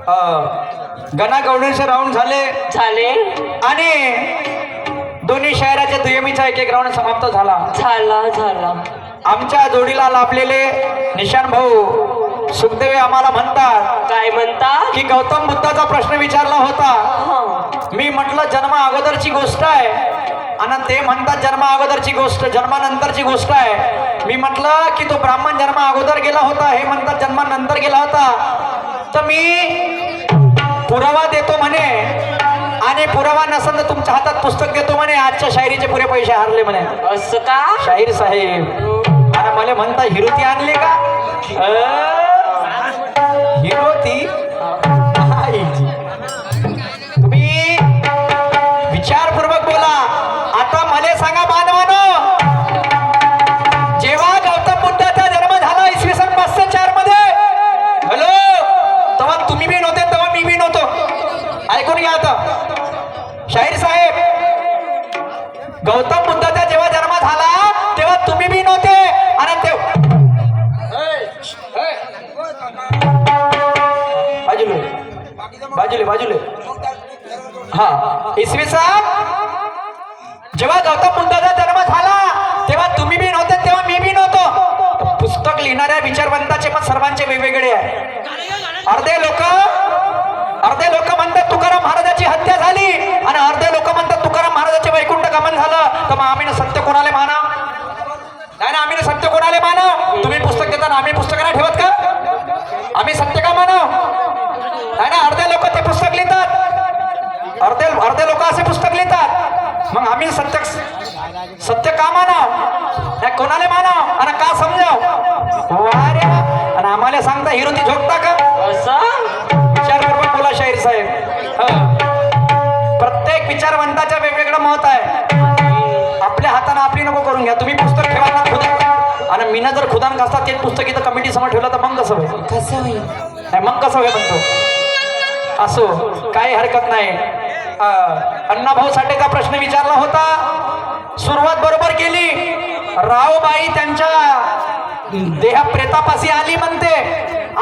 गणा गौडेचे राऊंड झाले आणि दोन्ही शहराच्या दुयमीचा एक राऊंड समाप्त झाला. आमच्या जोडीला लाभलेले निशान भाऊ सुखदेव आम्हाला म्हणतात, काय म्हणतात की गौतम बुद्धाचा प्रश्न विचारला होता. मी म्हटलं जन्मा अगोदरची गोष्ट आहे आणि ते म्हणतात जन्मा अगोदरची गोष्ट जन्मानंतरची गोष्ट आहे. मी म्हटलं की तो ब्राह्मण जन्मा अगोदर गेला होता, हे म्हणतात जन्मानंतर गेला होता. तर मी पुरावा देतो म्हणे आणि पुरावा नसेल तर तुमच्या हातात पुस्तक देतो म्हणे. आजच्या शायरीचे पुरे पैसे हारले म्हणे. असं का शाहीर साहेब आणि मला म्हणता हिरोती आणली का? हिरोती तुम्ही विचारपूर्वक बोला. आता मला सांगा बांधवानो, जेव्हा गौतम बुद्धाचा जन्म झाला इसवी सन 504 मध्ये, हॅलो, तेव्हा तुम्ही बी नव्हते, तेव्हा मी बी नव्हतो. ऐकून घ्या आता शाहीर साहेब, गौतम बुद्धाचा जेव्हा जन्म झाला तेव्हा तुम्ही बी नव्हते आणि बाजूले हा इसवी सन जेव्हा गौतम बुद्धाचा जन्म झाला तेव्हा तुम्ही बी नव्हते, तेव्हा मी बी नव्हतो. पुस्तक लिहिणाऱ्या विचारवंताचे पण सर्वांचे वेगवेगळे आहे. अर्धे लोक म्हणतात तुकाराम महाराजाची हत्या झाली आणि अर्धे लोक म्हणतात तुकाराम महाराजाचे वैकुंठ गमन झालं. तर मग आम्ही सत्य कोणाला मानाव? नाही ना, आम्ही सत्य कोणाला मानाव? तुम्ही पुस्तक देता आम्ही पुस्तक नाही ठेवत का? आम्ही सत्य का मानाव? नाही ना, अर्धे लोक ते पुस्तक लिहितात, अर्धे लोक असे पुस्तक लिहितात. मग आम्ही सत्य का मानाव? कोणाला मानाव आणि का समजाव? वाऱ्या आणि आम्हाला सांगता हिरोती झोपता का? विचारपूर्वक बोला शाहीर साहेब. प्रत्येक विचारवंताच्या वेगवेगळं मत आहे. आपल्या हाताने आपली नको करून घ्या. तुम्ही पुस्तक ठेवा ना खुदा, आणि मीनं जर खुदान घासता तेच पुस्तक इथं कमिटी समोर ठेवलं तर मग कसं होईल? मग कसं होईल म्हणतो. असो, काही हरकत नाही. अण्णाभाऊ साठेचा प्रश्न विचारला होता, सुरुवात बरोबर केली. रावबाई त्यांच्या देहा प्रेतापाशी आली म्हणते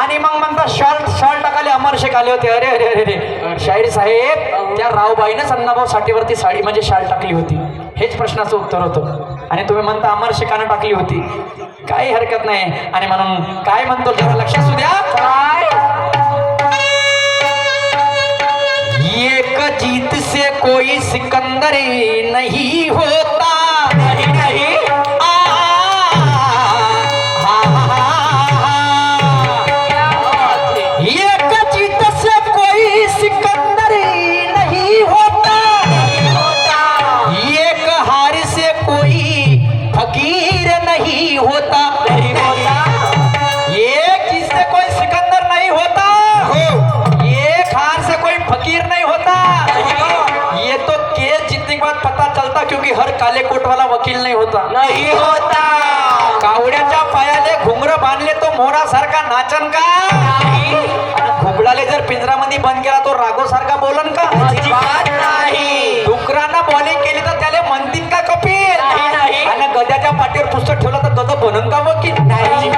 आणि मग म्हणतात शॉल टाकाले अमर शेख आले होते. अरे अरे अरे शाहीर साहेब, त्या रावबाईनेच अण्णाभाऊ साठेवरती साडी म्हणजे शाल टाकली होती. हेच प्रश्नाचं उत्तर होतं आणि तुम्ही म्हणता अमर शेखानं टाकली होती. काही हरकत नाही. आणि म्हणून काय म्हणतो जरा लक्षात असू द्या. काय एक जीत से कोई सिकंदर नहीं होता. नहीं एक जीत से कोई सिकंदर नहीं होता. एक हार से कोई फकीर नहीं होता. एक जीत से कोई सिकंदर नहीं होता, एक हार से कोई फकीर नहीं होता. ये तो केस जीतने के बाद पता चलता, क्योंकि हर काले कोट वाला वकील नहीं होता. कावड्याच्या पायाले घुंगर बांधले तो मोरा सारखा नाचन का? घुबडाले जर पिंजरामध्ये बंद केला तो राघो सारखा बोलन का? नाही. डुकरांना बॉलिंग केली तर त्याला म्हणतील का कपिल? आणि गद्याच्या पाठीवर पुस्तक ठेवलं तर गद बनन का वकील? नाही.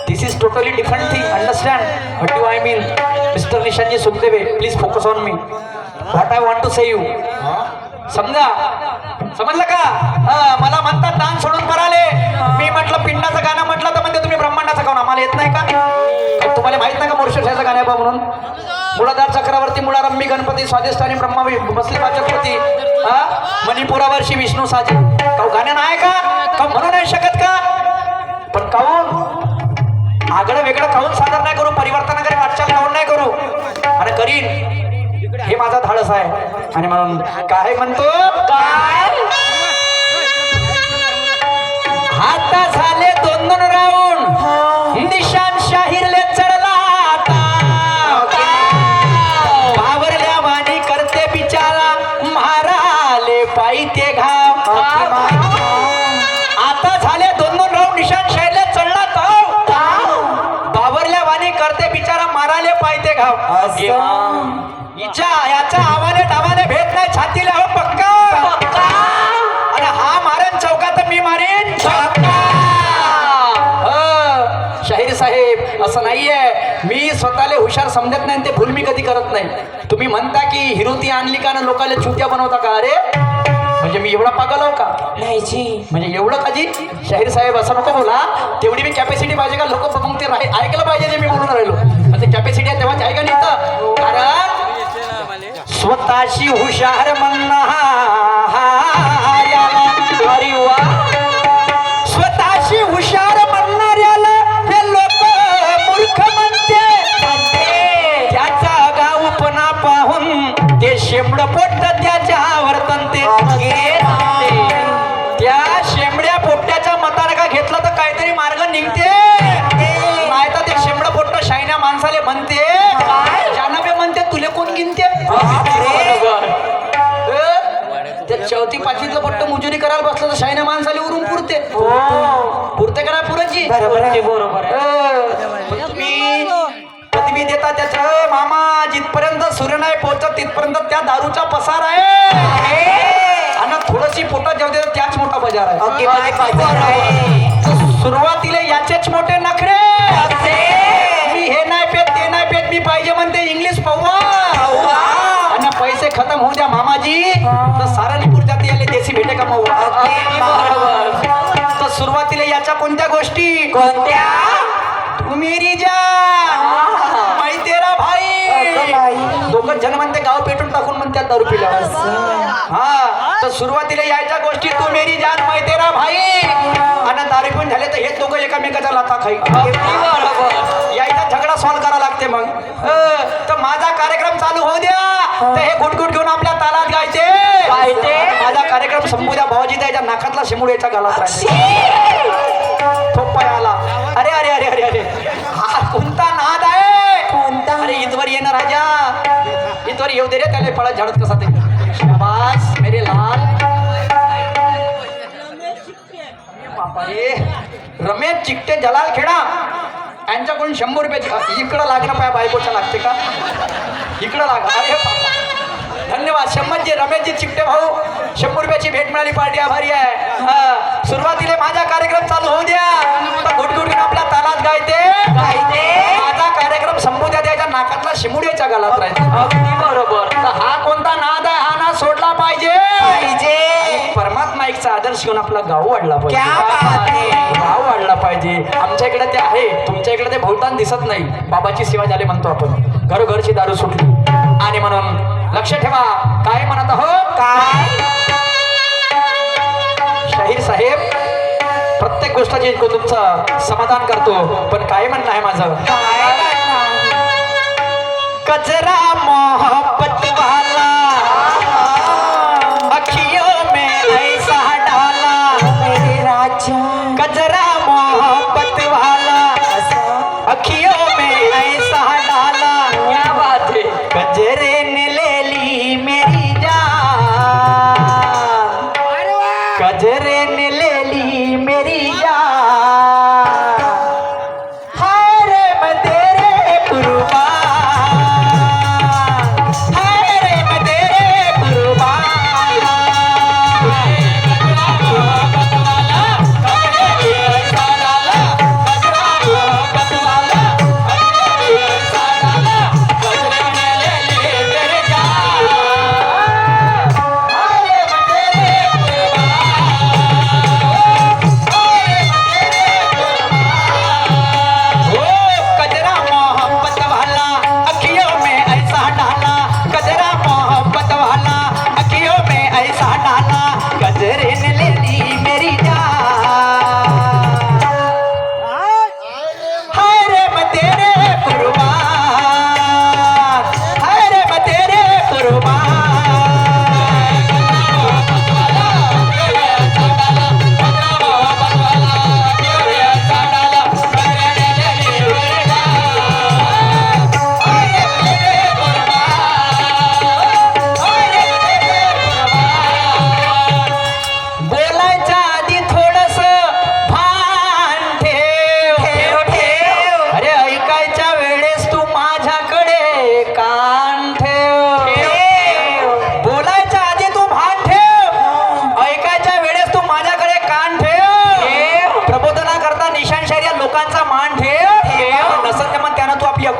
This is totally different thing. Understand what do I mean? Mister Nishanji Sukhdev, please focus on me. What I want to say you. समजलं का? मला म्हणतात डान्स सोडून कराले. मी म्हटलं पिंडाचं गाणं म्हटलं तर म्हणते तुम्ही ब्रह्मांडाचं गाणं आम्हाला येत नाही का? तुम्हाला माहित नाही का मोर्शेशाचं गाणं आहे म्हणून? मुळाधार चक्रवर्ती मुळारंभी गणपती स्वादिष्ठानी ब्रह्मा बसले वाचकपती मणिपुरावर्षी विष्णू साजे. का गाणं नाही का? म्हणू नाही शकत का? पण काहून आगळं वेगळं काहून सादर नाही करू? परिवर्तनाकडे वाटचाल काहून नाही करू? आणि करीन हे माझा धाडस आहे. आणि म्हणून काय म्हणतो, काय हाता झाले 2-2 राऊंड. निशान शाहीरले चढला बावरल्या वाणी करते बिचारा, माराले पायी ते घाव. आता झाले 2-2 राऊंड. निशान शाहीरले चढला बावरल्या वाणी करते बिचारा, माराले पायी ते घाव. याच्या आवाने डावाने भेट नाही, छातीला हो पक्का. आणि हा मारेन चौकात, मी मारेन चौका. शाहीर साहेब असं नाहीये. मी स्वतःला हुशार समजत नाही आणि ते भूल मी कधी करत नाही. तुम्ही म्हणता की हिरोती आणली का ना लोकांना चुत्या बनवता का? अरे म्हणजे मी एवढा पागल हो का? नाही जी. म्हणजे एवढं काजी शाहीर साहेब असं नको बोला. तेवढी मी कॅपॅसिटी पाहिजे का? लोक बघून ते ऐकलं पाहिजे जे मी बोलून राहिलो. ते कॅपॅसिटी आहे तेव्हाच ऐका नाही तर. कारण स्वतःशी हुशार अरे वा, स्वतःशी हुशार म्हणणाऱ्याला हे लोक मूर्ख म्हणते. त्याचा गाऊपणा पाहून ते शेंबड पोट त्याच्या वर्तनते. त्या शेंबड्या पोट्याच्या मताने का घेतलं तर काहीतरी मार्ग निघते. नाही तर ते शेंबड पोट्ट शायन्या माणसाले म्हणते, जानबे म्हणते तुले कोण गिनते. त्या चौथी पाचवीतलं पट्ट मुजुरी करायला बसलं तर शायन्या माणसाले उरून पुरते. पुरते करा पुराची. बरोबर. तुम्ही देता त्याचं मामा जिथपर्यंत सूर्य नाही पोहोचत तिथपर्यंत त्या दारूचा पसार आहे. आणि थोडीशी पोटात जेवते तर त्याच मोठा बाजार आहे. सुरुवातीला याचेच मोठे नखरे. मी हे नाही पेत ते नाही पेत मी पाहिजे म्हणते इंग्लिश पव्वा. आणि पैसे खतम होऊ द्या मामाजी तर सारंगपूर जाती याले देशी भेटे का मव्वा. तर सुरुवातीला याच्या कोणत्या गोष्टी? कोणत्या? तू मेरी जान मैं तेरा भाई. दोघं जन म्हणते गाव पेटून टाकून म्हणतात दारू पिला. हा तर सुरुवातीला यायच्या गोष्टी तू मेरी जान मैं तेरा भाई. आणि दारू पिऊन झाले तर हे दोघं एकामेकाचा लाथा खाई. यायचा झगडा सॉल्व करा लागते. मग तर माझा कार्यक्रम चालू होऊ द्या तर हे गुटगुट घेऊन आपल्या तालात गायचे. माझा कार्यक्रम संपू द्या भाऊजी त्याच्या नाकातला शिमुड्याच्या गालात राहायचे. थोपाय आला. अरे अरे अरे अरे अरे हा कोणता नाद आहे? कोणता? अरे इथवर ये ना राजा, इथवर येऊ दे रे त्याला फळत झाडत कसा ते. शाबास मेरे लाल. बापारे रमेश चिकटे जलाल खेडा यांच्याकडून 100 रुपये. इकडं लागणं पाय बायकोच्या लागते का? इकडं लाग. अरे बाबा धन्यवाद शंभरजी रमेशजी चिकटे भाऊ. 100 रुपयाची भेट मिळाली. पार्टी आभारी आहे. सुरुवातीला माझा कार्यक्रम चालू होऊ द्या गुटगुट आपल्या तालात गायते. माझा कार्यक्रम संपू द्या त्याच्या नाकातला शिमुड्याच्या गालात राहते. अगदी बरोबर. तर हा कोणता नाद आहे? हा नाद सोडला पाहिजे. परमात्मा एकचा आदर्श घेऊन आपला गाव वाढला पाहिजे. गाव वाढला पाहिजे. आमच्या इकडे ते आहे, तुमच्या इकडे ते बहुतांश दिसत नाही. बाबाची सेवा झाली म्हणतो आपण. घरोघरची दारू सुटली. आणि म्हणून लक्ष ठेवा काय म्हणत आहो. काय? शाहीर साहेब प्रत्येक गोष्टाची तुमचं समाधान करतो पण काय म्हणणं आहे माझं? कचरा मोहब्बत वाला अखियों में ऐसा डाला मेरे राजा. कचरा मोहब्बत वाला अखियों में ऐसा डाला. क्या बात है. कजरे ने ले ली मेरी जान. कजरे ने ले ली मेरी जान. हाय रे मैं तेरे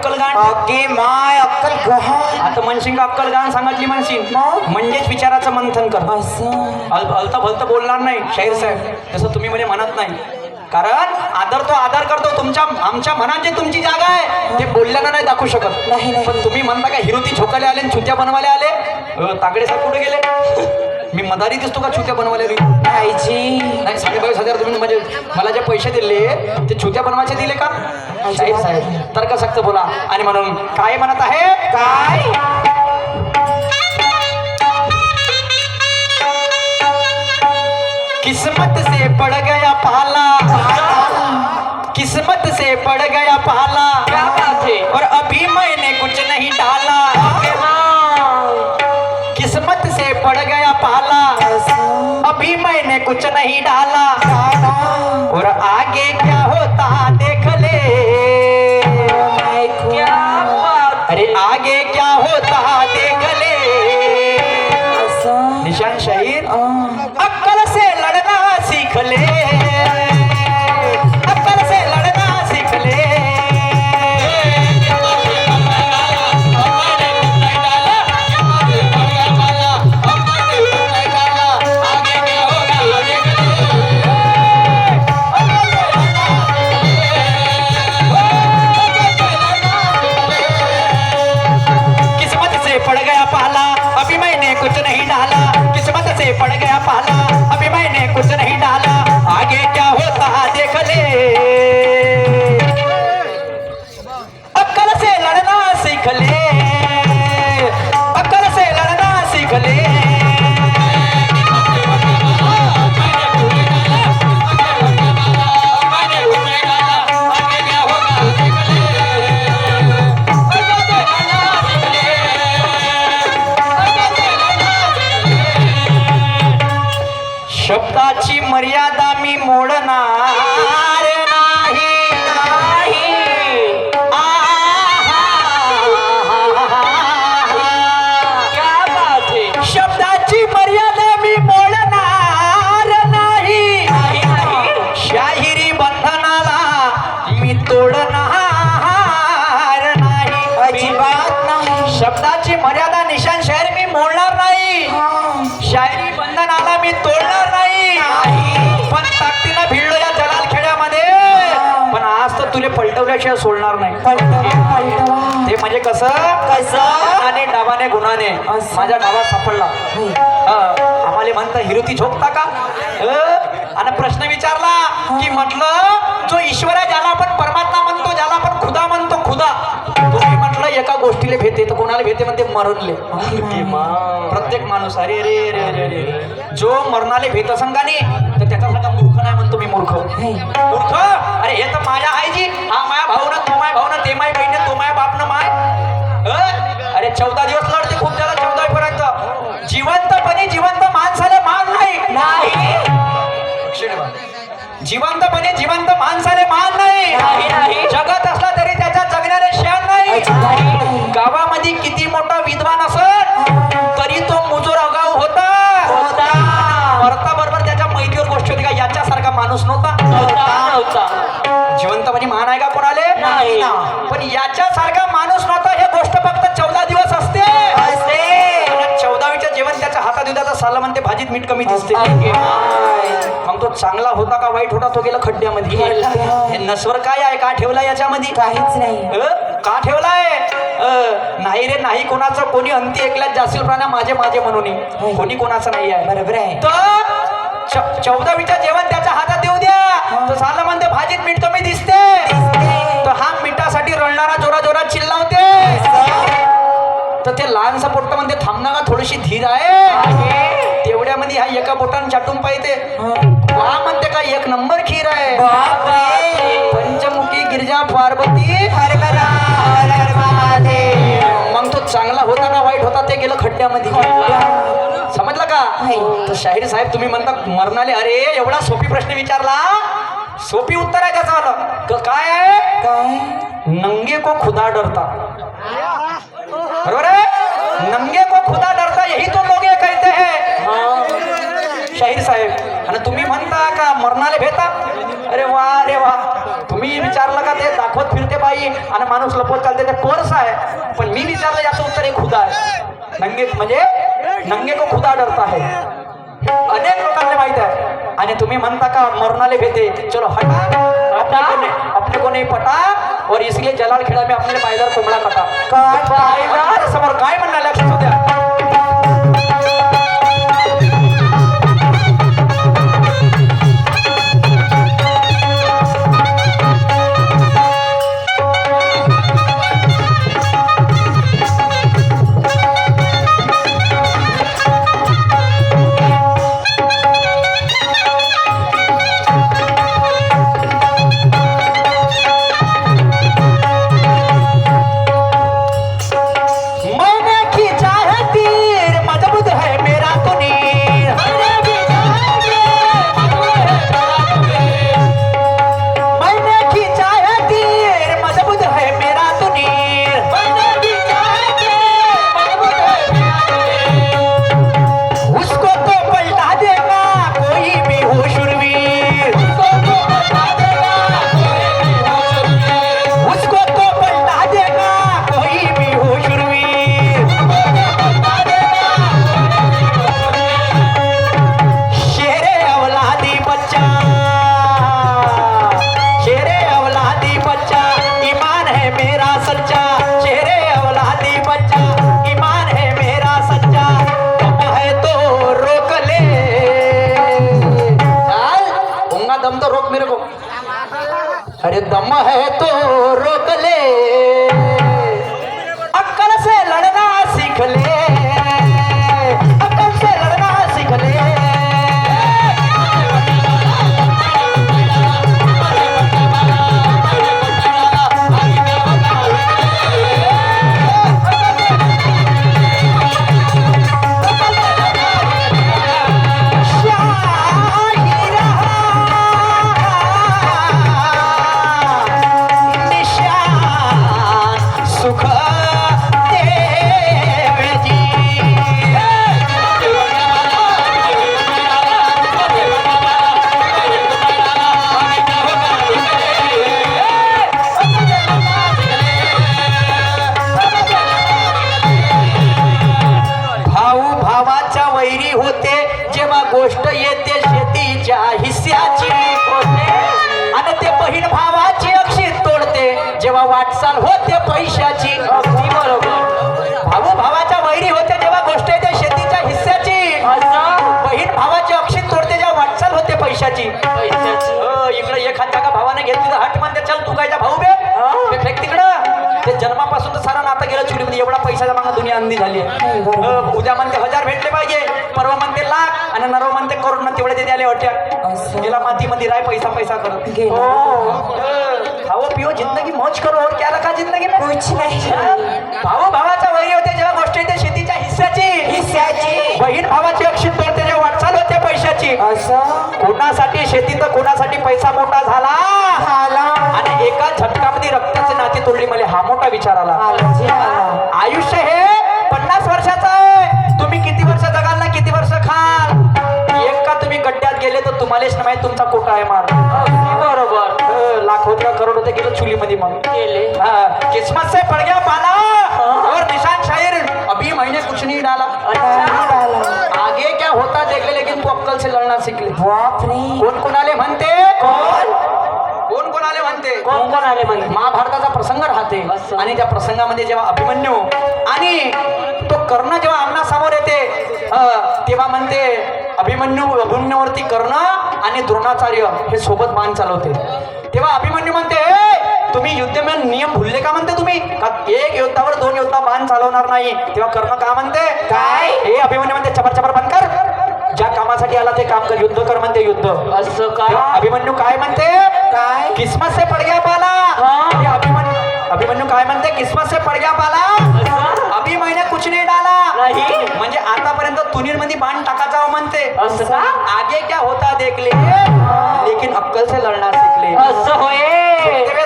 अक्कलगान अगे माय अक्कल गहाण आता म्हणशील का अक्कलगान सांगितली म्हणशील मग? म्हणजेच विचाराचं मंथन कर असं अलता भलत बोलणार नाही शाहीर साहेब तसं तुम्ही मला म्हणत नाही कारण आदर तो आदर करतो तुमच्या आमच्या मनात जे तुमची जागा आहे ते बोलल्यानं नाही दाखवू शकत नाही, नाही. पण तुम्ही म्हणता का हिरोती झोकाले आले आणि छुत्या बनवाले आले तागडे साहेब कुठे गेले मी मदारी दिसतो का छुत्या बनवाले आईजी नाही 22,500 तुम्ही म्हणजे मला जे पैसे दिले ते छुत्या बनवायचे दिले का शाहीर साहेब तर्कशक्त बोला आणि म्हणून काय म्हणत आहे काय किस्मत से पड़ गया पाला किस्मत से पड़ गया पाला क्या बात है और अभी मैंने कुछ नहीं डाला अगे माय किस्मत से पड़ गया पाला अभी मैंने कुछ नहीं डाला और आगे क्या होता देख ले क्या बात अरे आगे क्या होता देख ले असं निशान शाहीर अक्कल से लड़ना सीख ले अक्कल से लड़ना सीख ले किस्मत से पड़ गया पाला अभी मैंने कुछ नहीं डाला किस्मत से पड़ गया पाला अभी मैंने कुछ नहीं डाला आगे क्या होता देख ले अक्कल से लड़ना सीख ले अक्कल से लड़ना सीख ले शब्दाची मर्यादा मी मोडणार नाही क्या बात है शब्दाची मर्यादा मी मोडणार नाही शाहिरी बंधनाला मी तोडणार नाही अजिबात नाही शब्दाची मर्यादा निशान शाहीर मी मोडणार नाही शायरी बंधनाला मी तोडणार नाही पण ताकदीनं भिडलो या जलाल खेड्यामध्ये पण आज तर तुले पलटवल्याशिवाय सोडणार नाही पलटवा ते म्हणजे कसं आणि डाबाने गुणाने असं. माझ्या डाबात सापडला आम्हाला म्हणता हिरुती झोपता का आणि प्रश्न विचारला की म्हटलं जो ईश्वर आहे ज्याला आपण परमात्मा म्हणतो ज्याला आपण खुदा म्हणतो खुदा तुम्ही म्हटलं एका गोष्टीला भेटे तर कोणाला भेटे म्हणते मरणले प्रत्येक माणूस अरे रे रे रे रे जो मरणाले भेट संघाने तर त्याच्यासारखा मूर्ख नाही म्हणतो मी मूर्ख मूर्ख अरे हे तर माझ्या आहे जी हा माया भाऊ ना तो माय भाऊ ना ते माय बहीण तो माय बाप ना माय अरे 14 दिवस लढते खूप झाला 14 पर्यंत जिवंतपणे जिवंत माणसाला मान नाही जिवंतपणे जिवंत माणसाले मान नाही जगत असला तरी त्याच्या जगणारे शेण नाही गावामध्ये किती मोठा विद्वान असत तरी तो मुजोर अगाऊ होता मरता बरोबर त्याच्या माहितीवर गोष्ट होती का याच्यासारखा माणूस नव्हता जिवंतपणे मान आहे का कोणाले नाही. पण याच्यासारखा माणूस नव्हता हे गोष्ट फक्त 14 दिवस असते 14वीच्या जेवण त्याच्या हातात दुधाचा साला म्हणते भाजीत मीठ कमी दिसते मग तो चांगला होता का वाईट होता तो गेला खड्ड्यामध्ये हे नस्वर काय आहे का ठेवला याच्यामध्ये काहीच नाही का ठेवलाय नाही रे नाही कोणाचं कोणी अंती ऐकल्यात जासील प्राण्या माझे माझे म्हणून कोणी कोणाचं नाही आहे बरोबर आहे तर 14वीच्या जेवण त्याच्या हातात देऊ द्या तर साला म्हणते भाजीत मीठ कमी दिसते तर हा मिठासाठी रडणारा जोरा जोरात चिल्लावते तर ते लहानसा पोट्ट म्हणते थांबना का थोडीशी धीर आहे तेवढ्यामध्ये हा एका बोटाने चाटून पाहिजे वा म्हणते का एक नंबर खीर आहे पंचमुखी गिरजा पार्वती मग तो चांगला होता का वाईट होता ते गेलं खड्ड्यामध्ये समजलं का तर शाहीर साहेब तुम्ही म्हणता मरणाले अरे एवढा सोपी प्रश्न विचारला सोपी उत्तर आहे त्याचं आलं काय आहे काय नंगे को खुदा डरता बरोबर है नंगे को खुदा डरता यही तो लोग ये कहते हैं शाहीर साहेब आणि तुम्ही म्हणता का मरणाले भेटा अरे वा तुम्ही विचारलं का ते दाखवत फिरते बाई नाही आणि माणूस लपवत चालते ते कोर्स आहे. पण मी विचारलं याचं उत्तर एक खुदा आहे. नंगे म्हणजे नंगे को खुदा डरता है. अनेक लोकांना माहित आहे. आणि तुम्ही म्हणता का मरणाले भेटे, चलो हटा अपने को नहीं पटा और इसलिए जलाल खेड़ा में अपने पायदार कोंबडा कटा. पायदार समोर काय म्हणणार लक्षात होत्या. अरे दम है तो रोक ले, अक्कल से लड़ना सीख ले, अक्कल से लड़ना सीख ले. गोष्ट येते शेतीच्या हिस्साची आणि ते बहीण भावाची अक्षित तोडते जेव्हा वाटचाल होते पैशाची. भाऊ भावाच्या वैरी होते जेव्हा गोष्ट येते शेतीच्या हिस्साची. बहीण भावाची अक्षित तोडते जेव्हा वाटचाल होते पैशाची. इकडे एखाद्या का भावाने घेतली तर हट म्हणते चल तू काय भाऊ बे फेक तिकडं. ते जन्मापासून तर सारा नातं गेलं चुलीमध्ये. एवढा पैशाचा मागा दुनिया अंधी झाली. उद्या म्हणते 1000 भेटले पाहिजे, परवा म्हणते लाख आणि नरव म्हणते करोड म्हणते एवढे ते द्याले होत्या. गेला मातीमध्ये राय पैसा पैसा करत. खाओ पिओ जिंदगी मौज करो और क्या रखा जिंदगी में कुछ नाही. भाऊ भावाचा वैरी होते जेव्हा गोष्ट येते शेतीच्या हिस्साची. बहीण भावाची अक्षित तोडते जेव्हा वाटचाल होते पैशाची. कोणासाठी शेती तर कोणासाठी पैसा मोठा झाला आणि एका झटकामध्ये रक्ताचे नाते तोडली. मला हा मोठा विचार आला. आयुष्य हे 50 वर्षाचं आहे. तुम्ही किती वर्ष जगाल ना किती वर्ष खाल. एक का तुम्ही गड्ड्यात गेले तर तुम्हालाच नाही माहित तुमचा कोटा आहे मार. बरोबर. लाख होते करोड होते गेले चुलीमध्ये मग गेले. किस्मत से पड़ गया पाला और निशान शायर अभी महीने कुछ नहीं डाला. आगे क्या होता देख ले लेकिन तू अक्कल से लड़ना सीख ले. कोण कोणाले म्हणते कोण कोणाले म्हणते कोण कोणाले म्हणते. महाभारताचा प्रसंग राहते आणि त्या प्रसंगामध्ये जेव्हा अभिमन्यू आणि तो कर्ण जेव्हा आमनासमोर येते तेव्हा म्हणते अभिमन्यूवरती कर्ण आणि द्रोणाचार्य हे सोबत बाण चालवते. तेव्हा अभिमन्यू म्हणते तुम्ही युद्ध में नियम भुलले का म्हणते तुम्ही. एक योद्धावर 2 योद्धा बाण चालवणार नाही. तेव्हा कर्ण का म्हणते काय हे अभिमन्यू म्हणते चपर चपर बंद कर. ज्या कामासाठी आला ते काम कर. युद्ध कर म्हणते युद्ध. असं काय अभिमन्यू काय म्हणते काय किस्मत से पड़ गया पाला. अभिमन्यू काय म्हणते किस्मत से पड़ गया पाला. अभी मैंने कुछ नहीं डाला नाही. म्हणजे आतापर्यंत तुनीर मध्ये बाण टाकायचा म्हणते. असं आगे क्या होता देख ले लेकिन अक्कल से लढना सीख ले. असं होय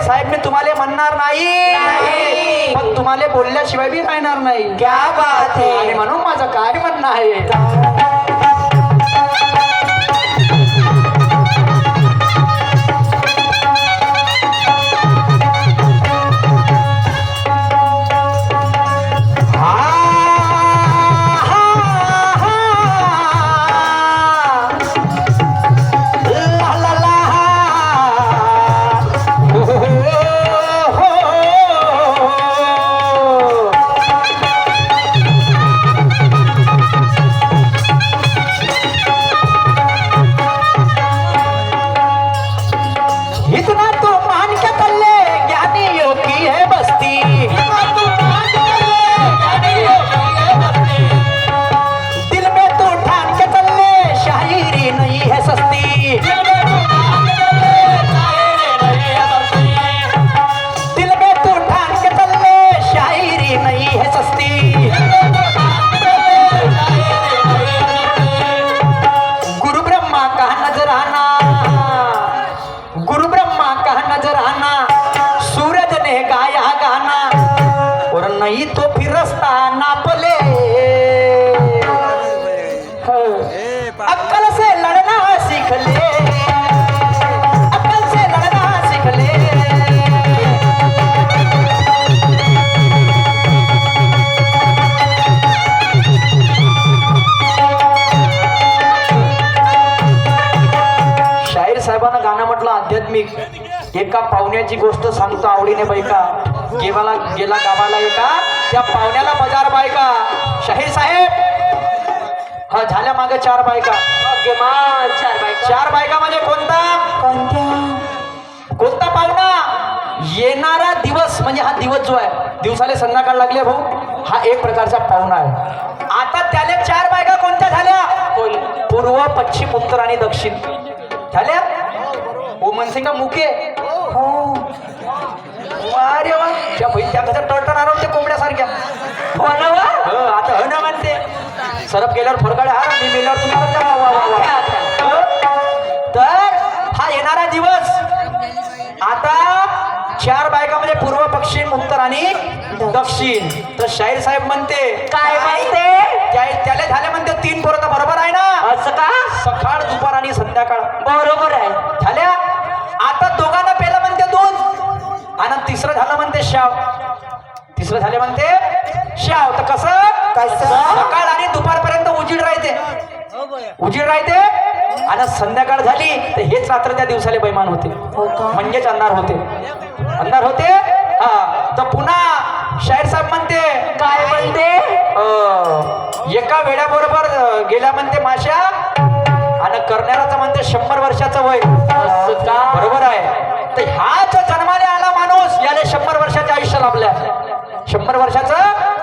साहेब मी तुम्हाला म्हणणार नाही पण तुम्हाला बोलल्याशिवाय बी राहणार नाही. क्या बात है. आणि म्हणून माझं काय म्हणणं आहे नाही तो फिरस्ता नापले हो. अक्कल से लड़ना सीख ले, अक्कल से लड़ना सीख ले. शाहीर साहेबांना गाणं म्हटलं आध्यात्मिक. एका पाहुण्याची गोष्ट सांगतो आवडीने बायका. गेला गावाला एका त्या पाहुण्याला बाजार बायका. शाहीर साहेब हा झाल्या मागे 4 बायका. चार बायका म्हणजे कोणता पाहुणा? येणारा दिवस म्हणजे हा दिवस जो आहे, दिवसाले संध्याकाळ लागले भाऊ, हा एक प्रकारचा पाहुणा आहे. आता त्याने 4 बायका कोणत्या झाल्या? पूर्व, पश्चिम, उत्तर आणि दक्षिण झाल्या. ओ मनसिंग का मुके हो. अरे वा, त्या कसं टळटणार होते कोंबड्यासारख्या. हो ना वा? हो, आता हो ना म्हणते. सरप गेल्यावर फरकाडे हा, मी मेल्यावर तुम्ही करता. वा वा वा वा. तर हा येणारा दिवस. आता 4 बायका म्हणजे पूर्व, पश्चिम, उत्तर आणि दक्षिण. तर शाहीर साहेब म्हणते काय म्हणते? त्याला झाले म्हणते 3 पोरं. तर बरोबर आहे ना? असं का? सकाळ, दुपार आणि संध्याकाळ. बरोबर आहे. झाल्या. आता दोघांना पहिलं म्हणते 2 आणि तिसरं झालं म्हणते शाव. तिसरं झाले म्हणते शाव. तर कसं? सकाळ आणि दुपारपर्यंत उजीड राहते आणि संध्याकाळ झाली तर हेच रात्र त्या दिवसाले बैमान होते, म्हणजेच अंधार होते. हा. तर पुन्हा शाहीर साहेब म्हणते काय म्हणते? एका वेड्याबरोबर गेल्या म्हणते माश्या आणि करणाराचं म्हणते 100 वर्षाचं वय. बरोबर आहे. तर ह्याच जन्माने आला माणूस, याने 100 वर्षाचं आयुष्य लाभलंय. 100 वर्षाचं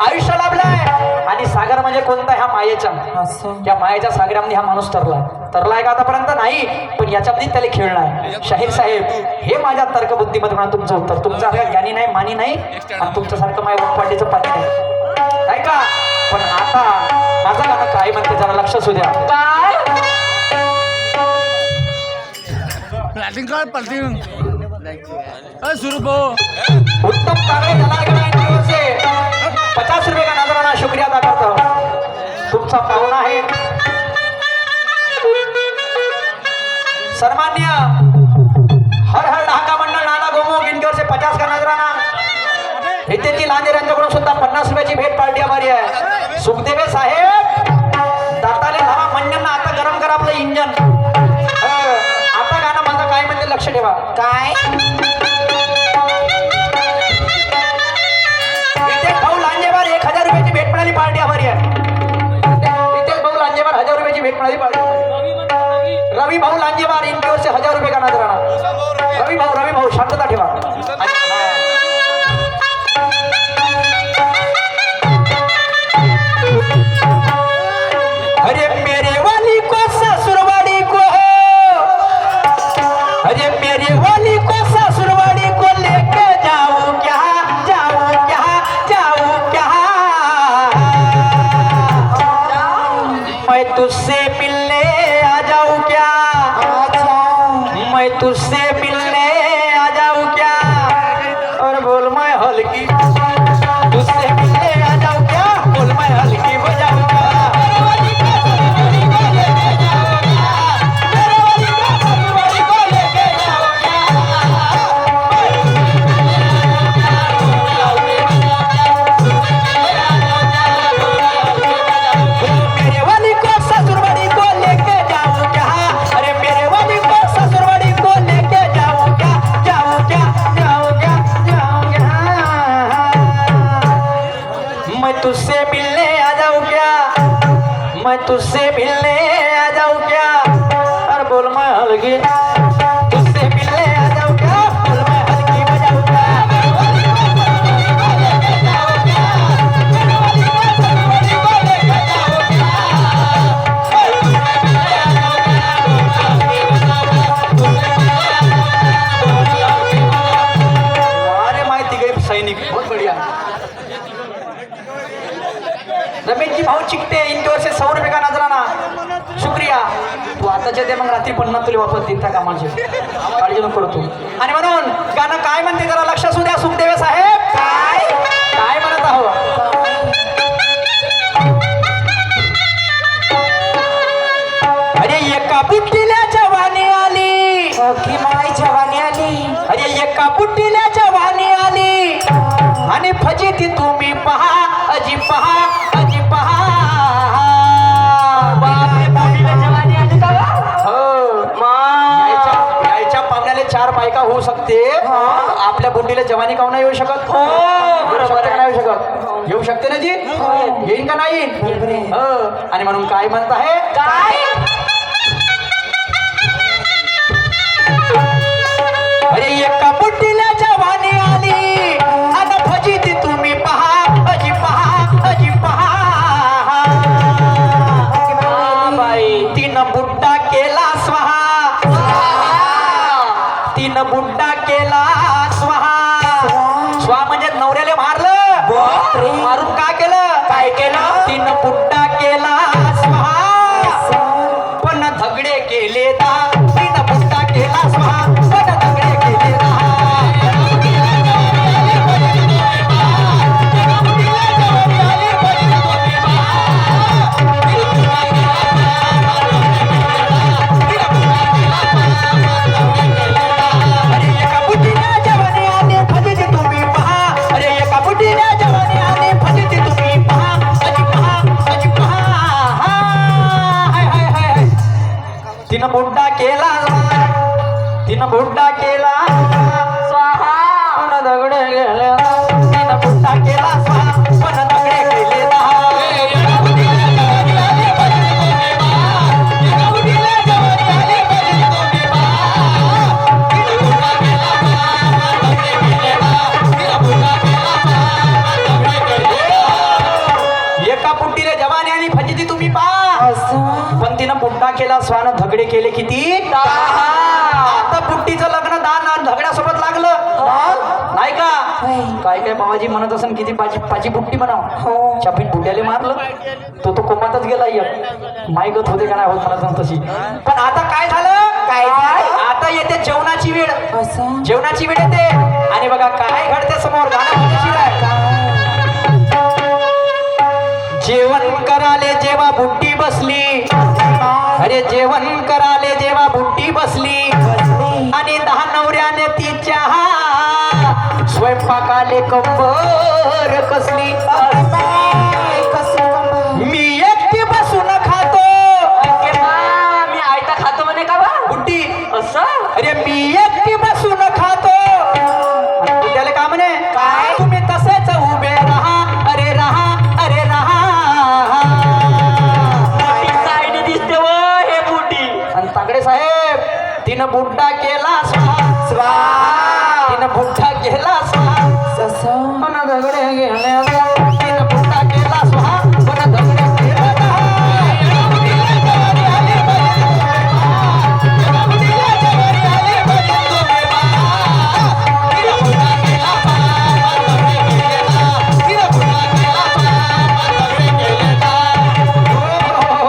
आयुष्य लाभलंय. आणि सागर म्हणजे कोणता? ह्या मायेचा. या मायेच्या सागरामध्ये हा माणूस तरलाय का आतापर्यंत? नाही, पण याच्यामध्ये त्याला खेळणार. शाहीर साहेब, हे माझ्या तर्कबुद्धीमध्ये म्हणा तुमचं उत्तर. तुमच्यासारखं ज्ञानी नाही, मानी नाही, आणि तुमच्यासारखं माझ्या उपपाटीचं पाणी नाही, काय का? पण आता माझं गाणं काय म्हणते जरा लक्ष असू द्या. काय? Latin card parting. सुरू बो. उत्तम कागड़े दलाल से 50 रुपये का नजराना शुक्रिया अदा करता हूँ. तुमचा पाहुणा आहे सन्मान्य हर हर ढाका मंडळ नाना गोमो इनकर से 50 का नजराना. इथे लांजे यांच्याकडून सुद्धा 50 रुपयाची भेट पार्टी आभारी आहे. सुखदेवे साहेब दाताले धावा मंडळांना आता गरम करा आपलं इंजन. आता गाणं माझं काय म्हणते लक्ष ठेवा. काय? रितेश भाऊ लांजेवार 1000 रुपयाची भेट मिळाली पार्टी आभारी आहे. रितेश भाऊ लांजेवार 1000 रुपयाची भेट मिळाली पार्टी. रवी भाऊ लांजेवार इनकी ओर से 1000 रुपये का नजराना. रवी भाऊ शांतता ठेवा. अरे मेरे वाली को ससुरवाड़ी को, अरे मेरे वाली को ससुरवाड़ी को लेके जाऊं क्या, मैं तुझसे मिलने आ जाऊं क्या, मैं तुझसे मिलने आ जाऊं क्या, और बोल मैं हल्की तुझसे मिलने आ जाऊं क्या, बोल मैं हल्की बजाऊं क्या. तुझसे मिलने आ जाऊं क्या, मैं तुझसे मिलने आ जाऊं क्या, और बोल मैं हल्की तुझसे मिलने आ जाऊं क्या, बोल मैं हल्की बजाऊं क्या. अरे माहिती गई सैनिक बहुत बढ़िया. रमेश जी भाऊ चिकटे इनके ओर से 100 रुपये का नजराना शुक्रिया. तू आताच्या ते मग रात्री 50 तुला वापस देता कामाचे, काळजी नको करू तू. आणि म्हणून गाणं काय म्हणते जरा लक्ष असू द्या. सुखदेवे साहेब काय म्हणत आहो. जवानी काऊन नाही येऊ शकत हो, येऊ शकते का नाही येऊ शकत हो. येऊ शकते ना जी येईन का नाही बरोबर आहे. हो. आणि म्हणून काय म्हणत आहे काय अरे एका बुट्टीला जवानी आली आणि फजिती तुम्ही पहा अजी पहा अजी पहा हा बाई तिनं बुड्डा केला स्वाहा तिनं बुड्डा केला स्वाहा स्वा म्हणजे नवऱ्याला मारलं मारून काय केलं काय केलं तिनं बुड्डा केला स्वाहा पण झगडे केले दा तिनं बुड्डा केला स्वाहा पण झगडे केले दा अरे एका बुट्टीला जवानी आली फजिती तुम्ही पहा अरे एका बुट्टीला जवानी आली फजिती तुम्ही पहा अजी पहा हाय हाय हाय हाय तिनं बुड्डा केला तिनं बुड्डा केला स्वाहा पण दगडे गेले तिनं बुड्डा केला स्वाहा पण दगडे गेले एका पुट्टीला जवानी आणि फजिती तुम्ही पहा पण तिनं बुड्डा केला स्वान झगडे केले किती आता पुट्टीचं लग्न दान झगड्यासोबत लागलं नाही का काय काय बाबाजी म्हणत असन किती पाची बुट्टी म्हणाव चापीत बुड्याले मारलं तो कोमातच गेला एक मायगत होते का नाही होत म्हणत असन तशी पण आता काय झालं काय झालं? आता येते जेवणाची वेळ जेवणाची वेळ येते आणि बघा काय घडते समोर गाणं मजेशीर आहे जेवण कराले जेव्हा बुट्टी बसली अरे जेवण कराले जेव्हा बुट्टी बसली आणि 10 नवऱ्याने तिच्या स्वयंपाकाले कंबर कसली मी एकटी बसून खातो मी आयता खातो म्हणे का बा बुट्टी असं अरे मी एकटी बसून खातो आणि बुट्ट्याला का म्हणे काय? तुम्ही तसेच उभे रहा अरे रहा अरे रहा साईड दिसते व हे बुटी आणि तागडे साहेब तिनं बुड्डा केला स्वा तिनं बुड्डा केला स्वा पण दगडे गेले तिनं बुड्डा केला स्वा पण दगडे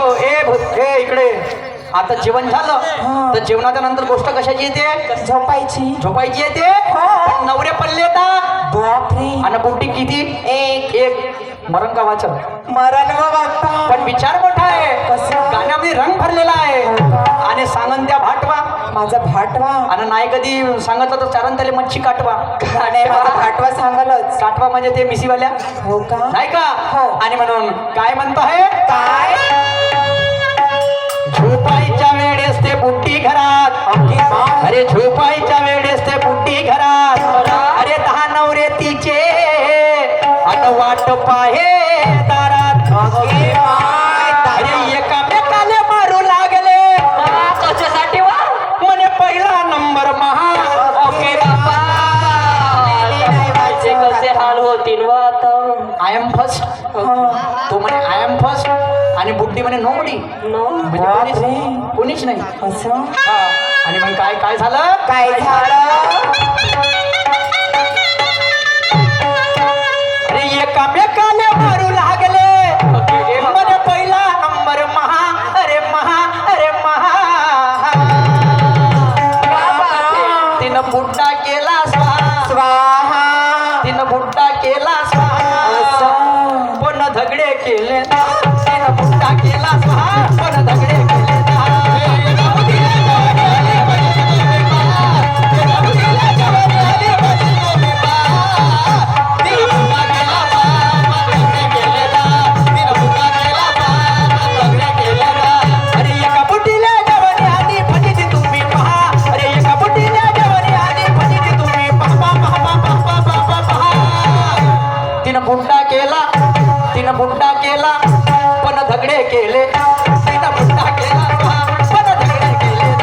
गेले आता जेवण झालं तर जेवणाच्या नंतर गोष्ट कशाची येते झोपायची येते पण नवरे पडले आणि बुट्टी किती एक मरण का वाचन पण विचार मोठा आहे गाण्यामध्ये रंग भरलेला आहे आणि सांगन त्या भाटवा माझा भाटवा आणि नाही कधी सांगत तर चारण त्याला मच्छी काटवा आणि माझा भाटवा सांगालच काटवा म्हणजे ते मिशीवाल्या हो का नाही का हो. आणि म्हणून काय म्हणतो आहे काय झोपायच्या वेळेस ते बुट्टी घरात अरे झोपायच्या वेळेस ते बुट्टी घरात अरे 10 नवरे तिचे अन वाट पाहे दारात अरे एकामेकाले मारू लागले कशासाठी वा म्हणे पहिला नंबर महा ओके बाबा माझे कसे हाल होतील वा आता आय एम फर्स्ट तो म्हणे आय एम फर्स्ट आणि बुट्टी म्हणे नोबडी म्हणजे कोणीच नाही असं हा. आणि मग काय काय झालं काय झालं अरे एकामेकाने मारू लागले म्हणे पहिला नंबर महा अरे महा अरे महा तिनं बुड्डा केला स्वाहा तिनं बुड्डा केला पण झगडे केले तिनं बुड्डा केला पण झगडे केले तिनं बुड्डा केला पण धगडे केले तिनं बुड्डा केला पण धगडे केले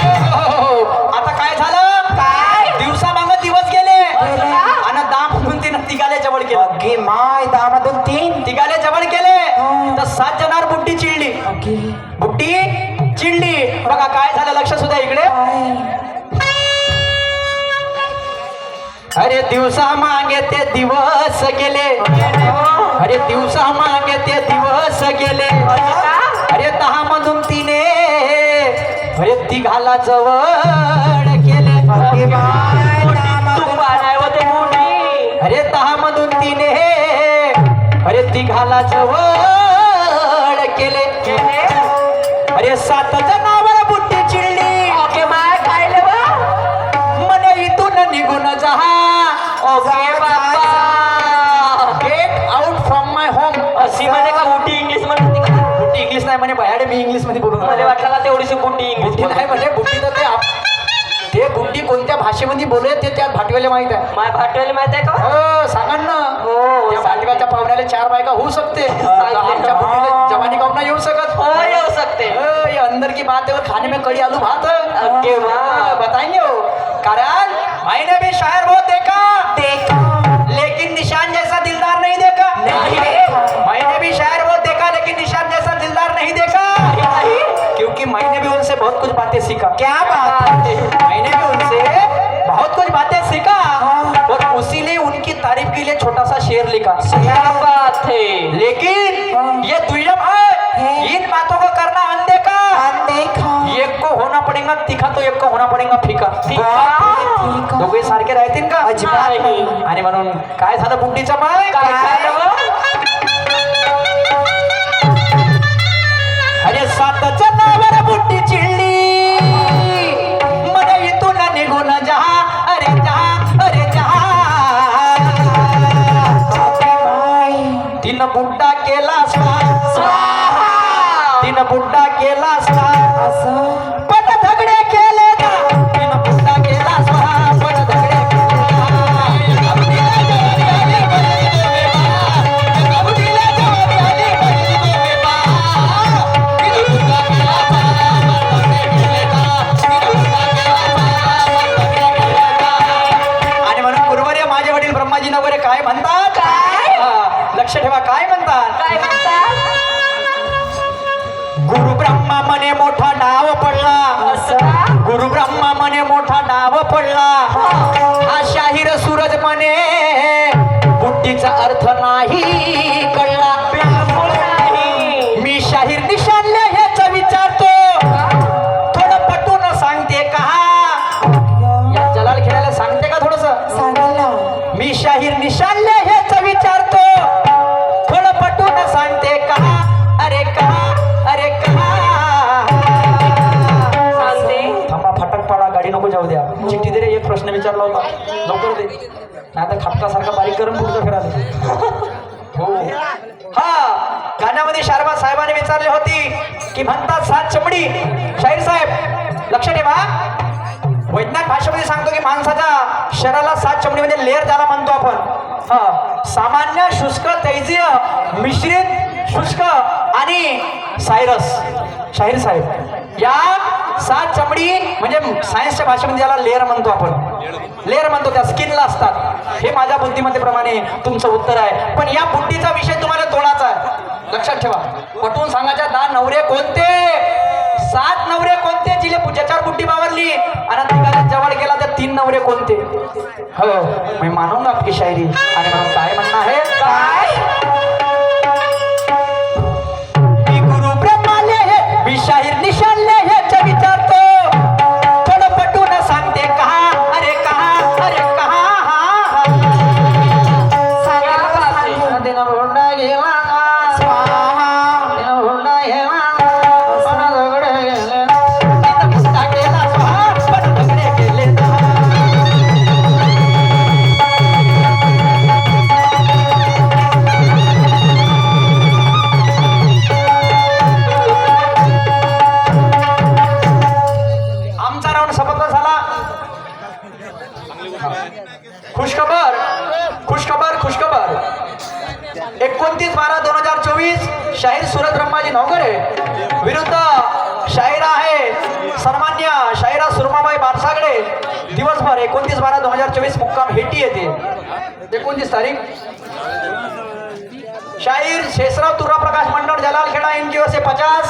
आता काय झालं काय? दिवसा माग दिवस गेले आणि दाम म्हणून तिनं तिघाले जवळ केलं अगे माय दामातून 3 तिघाले जवळ केले तर 7 जणांवर बुट्टी चिडली अगे बुट्टी चिडली बघा काय झालं लक्ष सुद्धा इकडे अरे दिवसा मागे ते दिवस गेले अरे दिवसा मागे ते दिवस गेले अरे 10 मधून 3 अरे तिघाला जवळ केले अगे माय दामातून अरे 10 मधून 3 अरे तिघाला जवळ केले अरे 7 जणांवर बुट्टी चिडली ओके माय खायले बा मने इथून निघून जा okay Bappa get out from my home अशी म्हणे का बुटी इंग्लिश म्हणते का बुट्टी इंग्लिश नाही म्हणे बाहेर मी इंग्लिश मध्ये बोलून मला वाटलं का तेवढीशी बुटी बुट्टी इंग्लिश नाही म्हणे बुट्टी तर ते बुट्टी कोणत्या भाषेमध्ये बोलले ते त्या भाटवेला माहित आहे माय भाटवाली माहित आहे का हो सांगा ना हो, त्या भाटव्याच्या पाहुण्याला 4 बायका होऊ शकते आमच्या बुट्टीला जवानी काऊन नाही येऊ शकत हो येऊ सकते ये अंदर की बात है और खाने में कड़ी आलू भात अगे वाह। बताएंगे हो कारण मैंने भी शायर बहुत देखा लेकिन निशान जैसा दिलदार नहीं देखा मैंने भी शायर बहुत देखा लेकिन निशान जैसा दिलदार नहीं देखा क्योंकि मैंने भी उनसे बहुत कुछ बातें सीखा क्या बात है मैंने भी उनसे बहुत कुछ बातें सीखा और उसीलिए उनकी तारीफ के लिए छोटा सा शेर लिखा क्या बात है लेकिन ये दुर्लभ है इन बातों को करना अनदेखा देखा एक को होना पड़ेगा तीखा तो एक को होना पडेगा फिका ठीक दोघे सारखे राहतील का अजिबात नाही. आणि म्हणून काय झालं बुट्टीचं माय काय झालं बा? अरे 7 जणांवर बुट्टी चिडली मने इथून निघून जा अरे जा अरे जा तिनं बुड्डा केला स्वाहा तिनं बुड्डा केला स्वाहा असं पण धगडे केले ना तिनं बुड्डा केला स्वाहा पण धगडे आणि म्हणून गुरुवर्य माझे वडील ब्रह्माजी वगैरे काय म्हणतात काय? लक्ष ठेवा काय म्हणतात काय म्हणतात गुरु ब्रह्मा मने मोठा डाव पडला असं गुरु ब्रह्मा मने मोठा डाव पडला हा शाहीर सूरज मने बुट्टीचा अर्थ नाही कळला नाही मी शाहीर निशानले हेच विचारतो थोडं पटून सांगते का या जलाल खेळायला सांगते का थोडस सांगायला मी शाहीर निशानले हेच विचारतो थोडं पटून सांगते का अरे का अरे का सांगते थांबा फटक पाडा गाडी नको जाऊ द्या चिठ्ठी दे रे एक प्रश्न विचारला होता लवकर दे नाही तर खापकासारखा बारीक करून पुढचं फिरायला हो हा गाण्यामध्ये शारबा साहेबांनी विचारली होती की म्हणतात 7 चमडी शाहीर साहेब लक्ष ठेवा वैज्ञानिक भाषेमध्ये सांगतो की माणसाच्या शरीराला 7 चमडी म्हणजे लेअर ज्याला म्हणतो आपण हा सामान्य शुष्क तैजीय मिश्रित शुष्क आणि सायरस शाहीर साहेब या 7 चमडी म्हणजे सायन्सच्या भाषेमध्ये याला लेअर म्हणतो आपण लेअर म्हणतो त्या स्किनला असतात हे माझ्या बुद्धिमत्तेप्रमाणे तुमचं उत्तर आहे पण या बुद्धीचा विषय तुम्हाला तोडायचा आहे लक्षात ठेवा पटवून सांगायच्या 10 नवरे कोणते 7 नवरे कोणते जिले ज्याच्यावर बुट्टी बावरली आणि तिघाला जवळ गेला तर 3 नवरे कोणते हो मी मानूंगा आपकी शायरी आणि म्हणून काय म्हणणं आहे काय मी गुरु ब्रह्माले हे मी शाहीर निशानले हेच विचारतो थोडं पटून सांगते कहा अरे कहा अरे कहा दिन हुंडा गेला दिन हुंडा गेला पण दगडे गेले दिन हुंडा गेला पण दगडे गेले शाहीर सुरत ब्रह्माजी नवगरे विरुद्ध शाहीर आहे सन्मान्य शाहिरा सुरमाबाई बारसागडे. दिवसभर 29/12/2024 मुक्काम हेटी येते. 29 तारीख. शाहीर शेषराव तुरा प्रकाश मंडळ जलाल खेडा इनकी ओर से 50.